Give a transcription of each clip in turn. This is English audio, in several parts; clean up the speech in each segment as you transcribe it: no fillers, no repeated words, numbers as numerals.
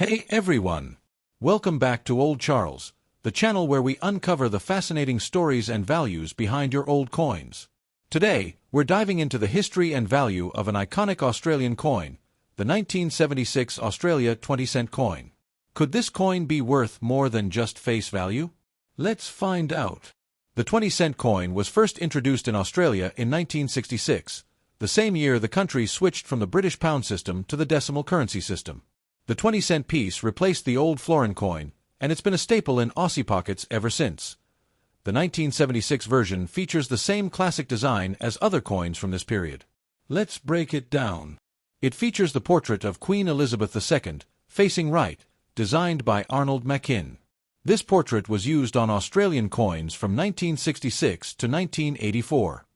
Hey everyone! Welcome back to Old Charles, the channel where we uncover the fascinating stories and values behind your old coins. Today, we're diving into the history and value of an iconic Australian coin, the 1976 Australia 20-cent coin. Could this coin be worth more than just face value? Let's find out. The 20-cent coin was first introduced in Australia in 1966, the same year the country switched from the British pound system to the decimal currency system. The 20-cent piece replaced the old florin coin, and it's been a staple in Aussie pockets ever since. The 1976 version features the same classic design as other coins from this period. Let's break it down. It features the portrait of Queen Elizabeth II, facing right, designed by Arnold Machin. This portrait was used on Australian coins from 1966 to 1984.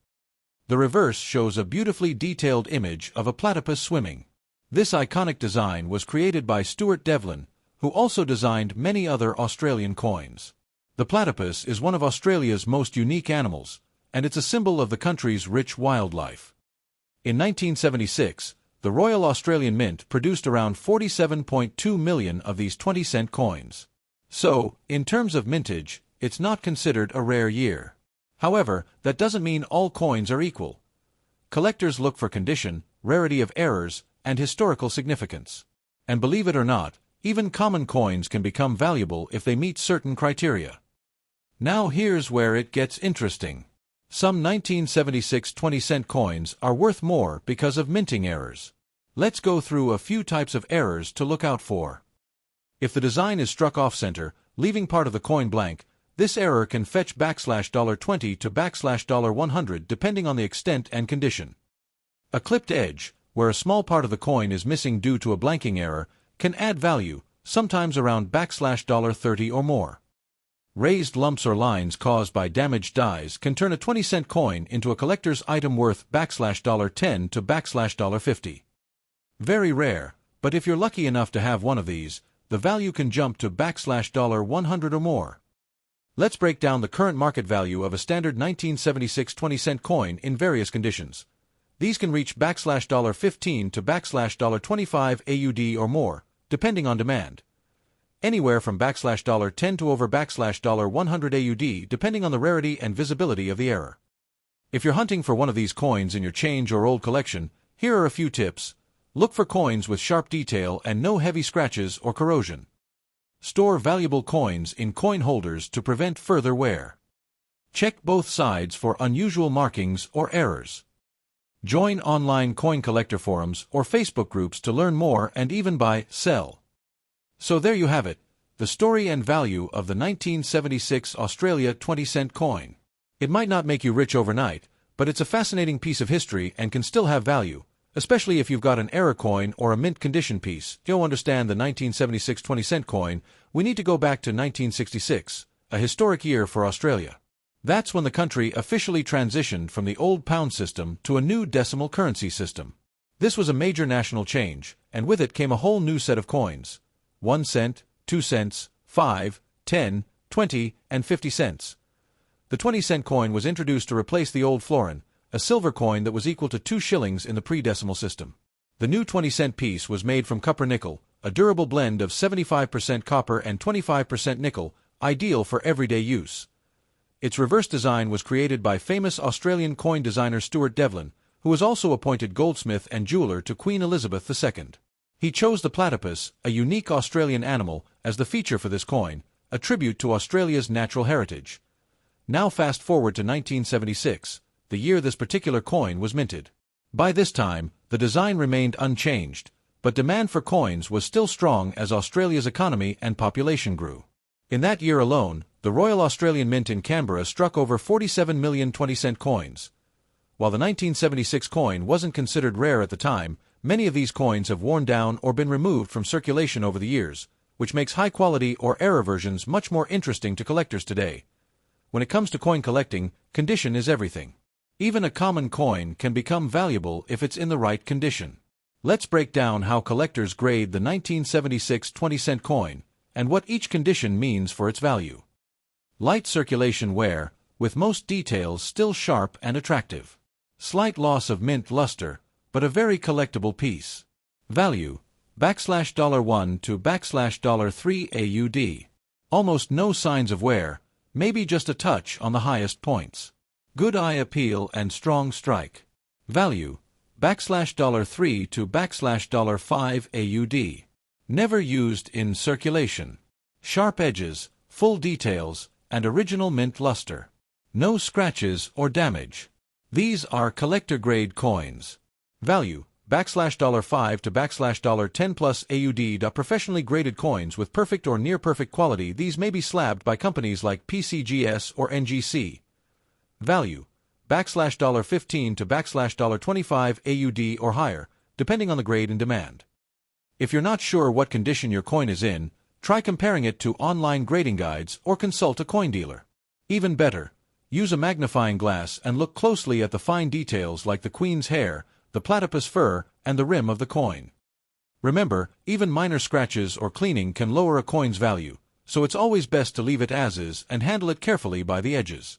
The reverse shows a beautifully detailed image of a platypus swimming. This iconic design was created by Stuart Devlin, who also designed many other Australian coins. The platypus is one of Australia's most unique animals, and it's a symbol of the country's rich wildlife. In 1976, the Royal Australian Mint produced around 47.2 million of these 20-cent coins. So, in terms of mintage, it's not considered a rare year. However, that doesn't mean all coins are equal. Collectors look for condition, rarity of errors, and historical significance. And believe it or not, even common coins can become valuable if they meet certain criteria. Now here's where it gets interesting. Some 1976 20-cent coins are worth more because of minting errors. Let's go through a few types of errors to look out for. If the design is struck off-center, leaving part of the coin blank, this error can fetch $20 to $100 depending on the extent and condition. A clipped edge, where a small part of the coin is missing due to a blanking error, can add value, sometimes around $30 or more. Raised lumps or lines caused by damaged dies can turn a 20-cent coin into a collector's item worth $10 to $50. Very rare, but if you're lucky enough to have one of these, the value can jump to $100 or more. Let's break down the current market value of a standard 1976 20-cent coin in various conditions. These can reach $15 to $25 AUD or more, depending on demand. Anywhere from $10 to over $100 AUD, depending on the rarity and visibility of the error. If you're hunting for one of these coins in your change or old collection, here are a few tips. Look for coins with sharp detail and no heavy scratches or corrosion. Store valuable coins in coin holders to prevent further wear. Check both sides for unusual markings or errors. Join online coin collector forums or Facebook groups to learn more and even buy, sell. So there you have it, the story and value of the 1976 Australia 20-cent coin. It might not make you rich overnight, but it's a fascinating piece of history and can still have value, especially if you've got an error coin or a mint condition piece. To understand the 1976 20-cent coin, we need to go back to 1966, a historic year for Australia. That's when the country officially transitioned from the old pound system to a new decimal currency system. This was a major national change, and with it came a whole new set of coins. 1 cent, 2 cents, 5, 10, 20, and 50 cents. The 20-cent coin was introduced to replace the old florin, a silver coin that was equal to 2 shillings in the pre-decimal system. The new 20-cent piece was made from copper nickel, a durable blend of 75% copper and 25% nickel, ideal for everyday use. Its reverse design was created by famous Australian coin designer Stuart Devlin, who was also appointed goldsmith and jeweler to Queen Elizabeth II. He chose the platypus, a unique Australian animal, as the feature for this coin, a tribute to Australia's natural heritage. Now fast forward to 1976, the year this particular coin was minted. By this time, the design remained unchanged, but demand for coins was still strong as Australia's economy and population grew. In that year alone, the Royal Australian Mint in Canberra struck over 47 million 20-cent coins. While the 1976 coin wasn't considered rare at the time, many of these coins have worn down or been removed from circulation over the years, which makes high-quality or error versions much more interesting to collectors today. When it comes to coin collecting, condition is everything. Even a common coin can become valuable if it's in the right condition. Let's break down how collectors grade the 1976 20-cent coin, and what each condition means for its value. Light circulation wear, with most details still sharp and attractive. Slight loss of mint luster, but a very collectible piece. Value, $1 to $3 AUD. Almost no signs of wear, maybe just a touch on the highest points. Good eye appeal and strong strike. Value $3 to $5 AUD. Never used in circulation. Sharp edges, full details, and original mint luster. No scratches or damage. These are collector-grade coins. Value $5 to $10 plus AUD. Professionally graded coins with perfect or near-perfect quality. These may be slabbed by companies like PCGS or NGC. Value $15 to $25 AUD or higher, depending on the grade and demand. If you're not sure what condition your coin is in, try comparing it to online grading guides or consult a coin dealer. Even better, use a magnifying glass and look closely at the fine details like the queen's hair, the platypus fur, and the rim of the coin. Remember, even minor scratches or cleaning can lower a coin's value, so it's always best to leave it as is and handle it carefully by the edges.